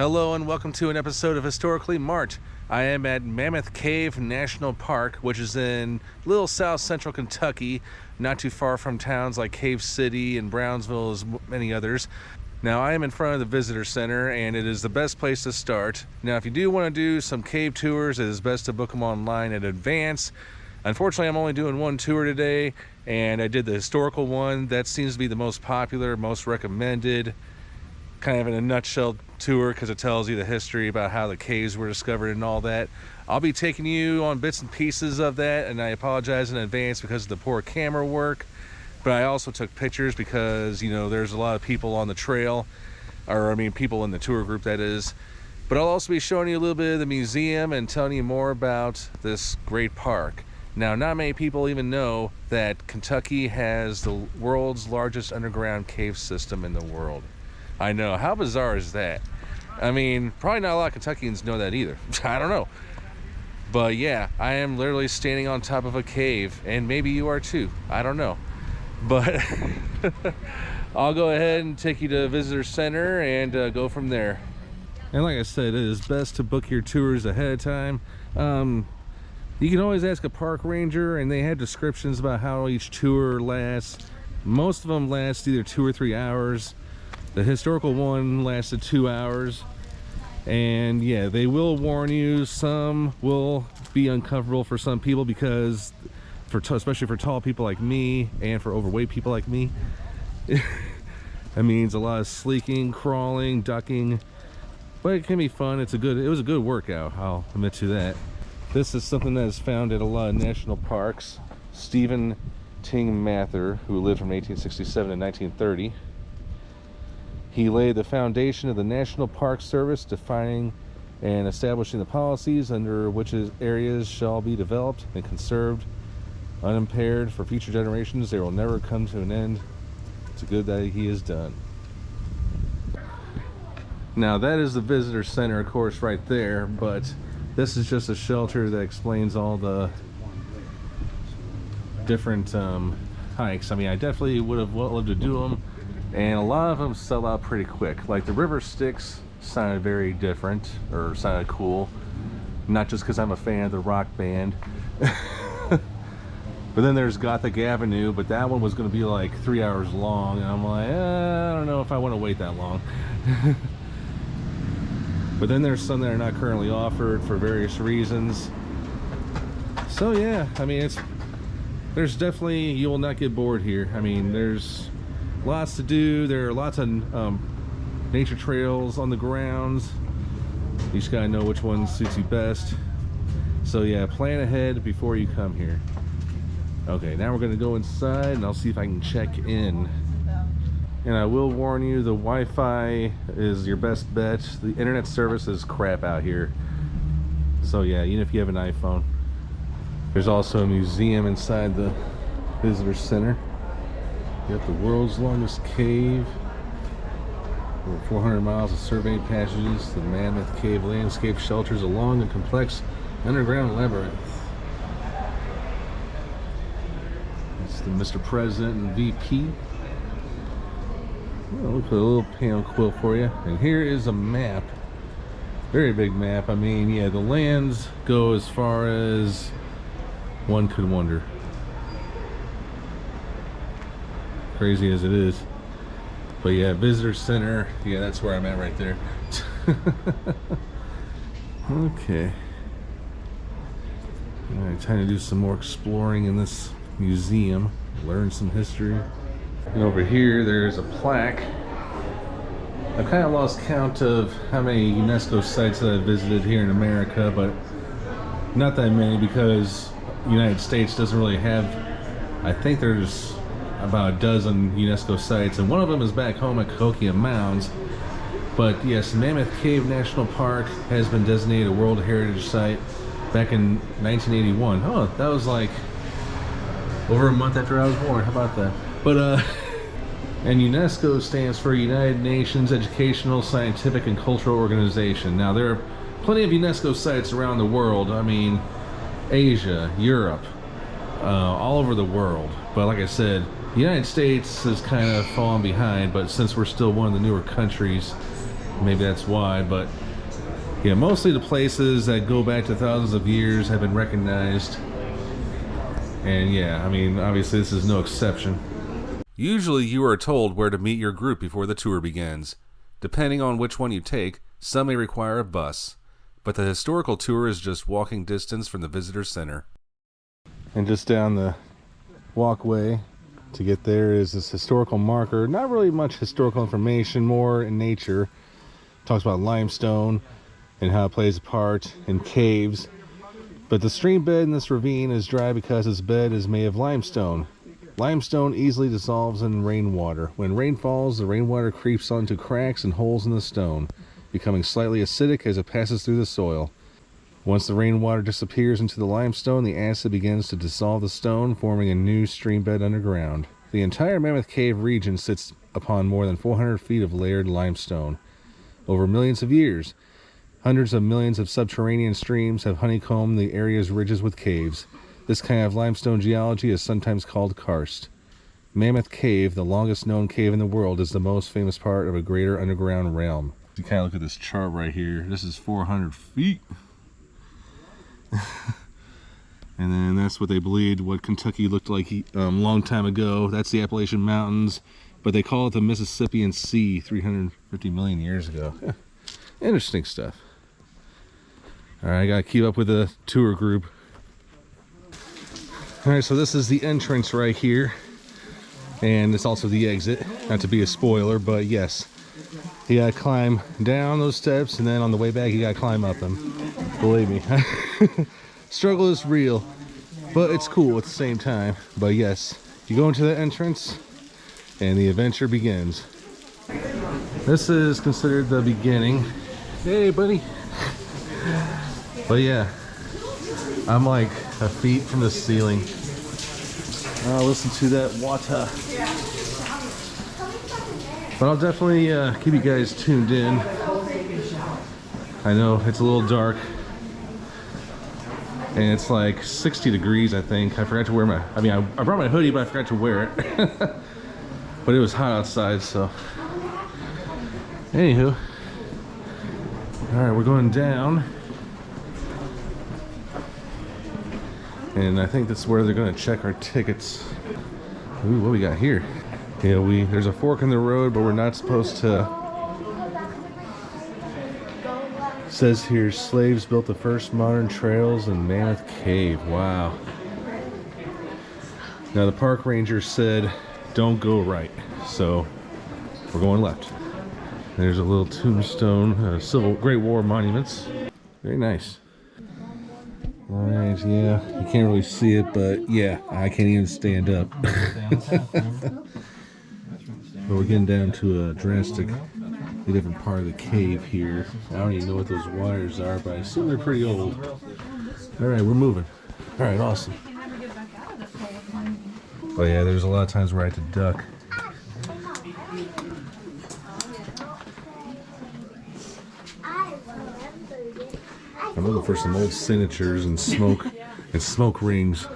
Hello and welcome to an episode of Historically Marked. I am at Mammoth Cave National Park, which is in little south central Kentucky, not too far from towns like Cave City and Brownsville, as many others. Now I am in front of the visitor center and it is the best place to start. Now if you do want to do some cave tours, it is best to book them online in advance. Unfortunately, I'm only doing one tour today, and I did the historical one. That seems to be the most popular, most recommended, kind of in a nutshell tour, because it tells you the history about how the caves were discovered and all that. I'll be taking you on bits and pieces of that, and I apologize in advance because of the poor camera work. But I also took pictures because, you know, there's a lot of people on the trail, or I mean people in the tour group, that is. But I'll also be showing you a little bit of the museum and telling you more about this great park. Now, not many people even know that Kentucky has the world's largest underground cave system in the world. I know, how bizarre is that? I mean, probably not a lot of Kentuckians know that either. I don't know. But yeah, I am literally standing on top of a cave, and maybe you are too. I don't know. But I'll go ahead and take you to the visitor center and go from there. And like I said, it is best to book your tours ahead of time. You can always ask a park ranger, and they have descriptions about how each tour lasts. Most of them last either 2 or 3 hours. The historical one lasted 2 hours. And yeah, they will warn you. Some will be uncomfortable for some people because, especially for tall people like me and for overweight people like me, that means a lot of sleeking, crawling, ducking. But it can be fun. It was a good workout, I'll admit to that. This is something that is found at a lot of national parks. Stephen Ting Mather, who lived from 1867 to 1930. He laid the foundation of the National Park Service, defining and establishing the policies under which areas shall be developed and conserved unimpaired for future generations. They will never come to an end. It's good that he is done. Now that is the visitor center, of course, right there, but this is just a shelter that explains all the different hikes. I mean, I definitely would have loved to do them, and a lot of them sell out pretty quick. Like the River Styx sounded very different, or sounded cool. Not just because I'm a fan of the rock band. But then there's Gothic Avenue, but that one was going to be like 3 hours long, and I'm like, I don't know if I want to wait that long. But then there's some that are not currently offered for various reasons. So yeah, I mean, there's definitely, you will not get bored here. I mean, there's lots to do. There are lots of nature trails on the grounds. You just gotta know which one suits you best. So yeah, plan ahead before you come here. Okay, now we're gonna go inside and I'll see if I can check in. And I will warn you, the Wi-Fi is your best bet. The internet service is crap out here. So yeah, even if you have an iPhone. There's also a museum inside the visitor center. You have the world's longest cave. Over 400 miles of surveyed passages. The Mammoth Cave landscape shelters along a complex underground labyrinth. It's the Mr. President and VP. I'll put a little panel quilt for you. And here is a map. Very big map. I mean, yeah, the lands go as far as one could wonder. Crazy as it is. But yeah, visitor center. Yeah, that's where I'm at right there. Okay. Alright, time to do some more exploring in this museum. Learn some history. And over here, there's a plaque. I've kind of lost count of how many UNESCO sites that I've visited here in America, but not that many because the United States doesn't really have, I think there's about a dozen UNESCO sites, and one of them is back home at Cahokia Mounds. But yes, Mammoth Cave National Park has been designated a World Heritage Site back in 1981. Oh, that was like over a month after I was born. How about that? But and UNESCO stands for United Nations Educational, Scientific, and Cultural Organization. Now there are plenty of UNESCO sites around the world. I mean, Asia, Europe, all over the world. But like I said, the United States has kind of fallen behind, but since we're still one of the newer countries, maybe that's why, but yeah, mostly the places that go back to thousands of years have been recognized. And yeah, I mean, obviously this is no exception. Usually you are told where to meet your group before the tour begins. Depending on which one you take, some may require a bus, but the historical tour is just walking distance from the visitor center. And just down the walkway to get there is this historical marker. Not really much historical information, more in nature. Talks about limestone and how it plays a part in caves. But the stream bed in this ravine is dry because its bed is made of limestone. Limestone easily dissolves in rainwater. When rain falls, the rainwater creeps onto cracks and holes in the stone, becoming slightly acidic as it passes through the soil. Once the rainwater disappears into the limestone, the acid begins to dissolve the stone, forming a new stream bed underground. The entire Mammoth Cave region sits upon more than 400 feet of layered limestone. Over millions of years, hundreds of millions of subterranean streams have honeycombed the area's ridges with caves. This kind of limestone geology is sometimes called karst. Mammoth Cave, the longest known cave in the world, is the most famous part of a greater underground realm. You kind of look at this chart right here. This is 400 feet. And then that's what they believed what Kentucky looked like long time ago. That's the Appalachian Mountains, but they call it the Mississippian Sea 350 million years ago. Yeah. Interesting stuff. All right, I gotta keep up with the tour group. All right, so this is the entrance right here, and it's also the exit. Not to be a spoiler, but yes, you gotta climb down those steps, and then on the way back you gotta climb up them. Believe me. Struggle is real, but it's cool at the same time. But yes, you go into the entrance and the adventure begins. This is considered the beginning. Hey buddy. But yeah, I'm like a feet from the ceiling. I'll listen to that water. But I'll definitely keep you guys tuned in. I know it's a little dark, and it's like 60 degrees, I think. I forgot to wear my, I brought my hoodie, but I forgot to wear it. But it was hot outside, so. Anywho. All right, we're going down. And I think that's where they're gonna check our tickets. Ooh, what we got here? Yeah, there's a fork in the road, but we're not supposed to. It says here, slaves built the first modern trails in Mammoth Cave. Wow. Now the park ranger said, don't go right. So we're going left. There's a little tombstone, Great War monuments. Very nice. All right, yeah, you can't really see it, but yeah, I can't even stand up. But we're getting down to a drastically different part of the cave here. I don't even know what those wires are, but I assume they're pretty old. All right, we're moving. All right, awesome. But yeah, there's a lot of times where I had to duck. I'm looking for some old signatures and smoke rings.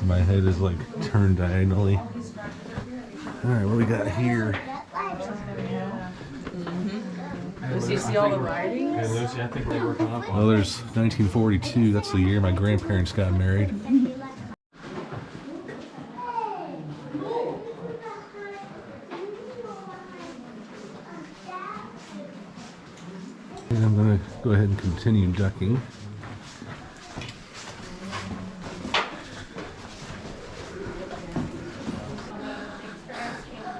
My head is like turned diagonally. All right, what we got here? Does he see all the writings? Hey Lucy, I think we're working up on. Well, there's 1942. That's the year my grandparents got married. And I'm going to go ahead and continue ducking.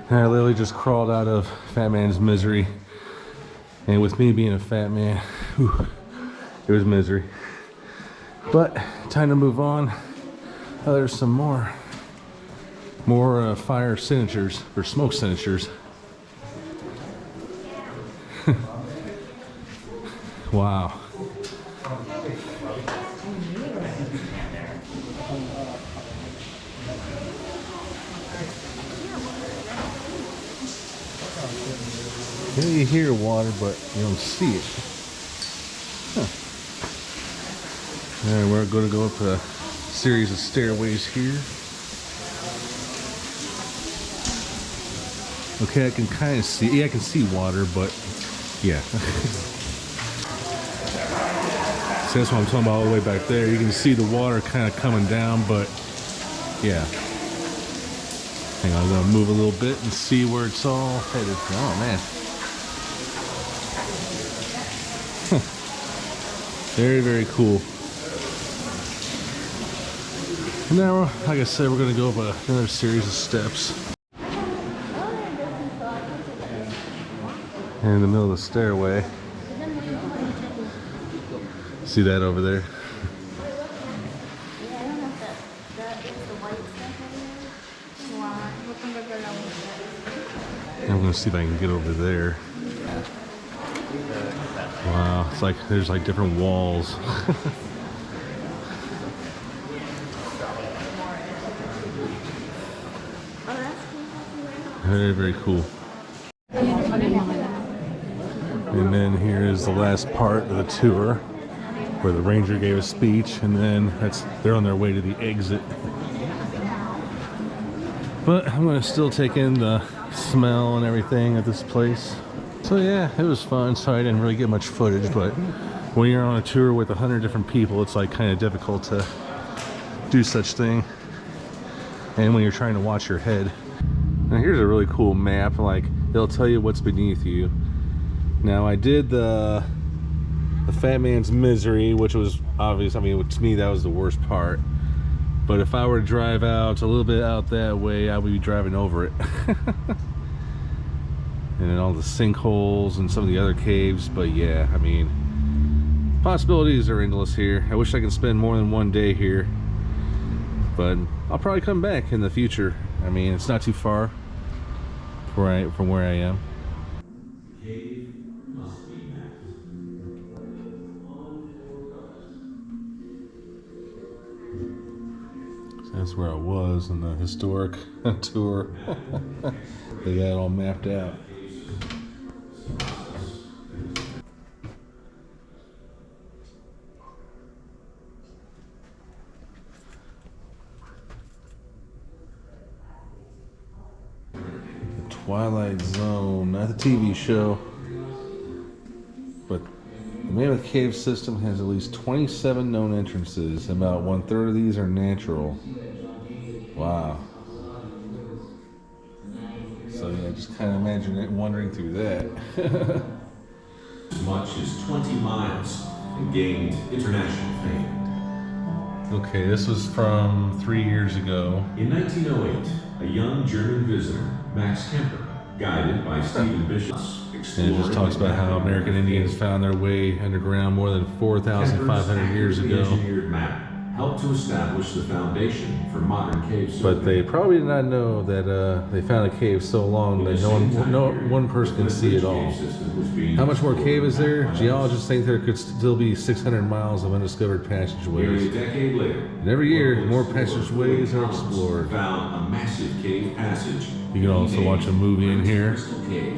And I literally just crawled out of Fat Man's Misery. And with me being a fat man, whew, it was misery. But time to move on. Oh, there's some more fire signatures, or smoke signatures. Wow. Yeah, you hear water, but you don't see it. Huh. And we're going to go up a series of stairways here. Okay, I can kind of see. Yeah, I can see water, but yeah. So that's what I'm talking about all the way back there. You can see the water kind of coming down, but yeah. Hang on, I'm going to move a little bit and see where it's all headed. Oh, man. Very, very cool. And now, like I said, we're going to go up another series of steps. In the middle of the stairway. See that over there? I'm gonna see if I can get over there. Wow, it's like there's like different walls. Very, very cool. And then here is the last part of the tour where the ranger gave a speech, and then they're on their way to the exit. But I'm gonna still take in the smell and everything at this place. So yeah, it was fun. Sorry I didn't really get much footage, but when you're on a tour with 100 different people, it's like kind of difficult to do such thing. And when you're trying to watch your head. Now here's a really cool map, like it'll tell you what's beneath you. Now I did the Fat Man's Misery, which was obvious. I mean, to me that was the worst part. But if I were to drive out a little bit out that way, I would be driving over it. And then all the sinkholes and some of the other caves. But yeah, I mean, possibilities are endless here. I wish I could spend more than one day here, but I'll probably come back in the future. I mean, it's not too far from where I am. So that's where I was in the historic tour. They got it all mapped out. Twilight Zone, not the TV show, but the Mammoth Cave system has at least 27 known entrances. About 1/3 of these are natural. Wow. So yeah, just kind of imagine it wandering through that. As much as 20 miles and gained international fame. Okay, this was from 3 years ago. In 1908, a young German visitor, Max Kemper, guided by Stephen Bishop, And it just talks about how American Indians found their way underground more than 4,500 years ago. Engineered map helped to establish the foundation for modern cave survey. But they probably did not know that they found a cave so long that no one person can see it all. How much more cave is there? Geologists think there could still be 600 miles of undiscovered passageways. Nearly a decade later, And every year, more passageways are explored. found a massive cave passage. You can also watch a movie in here. Crystal Cave.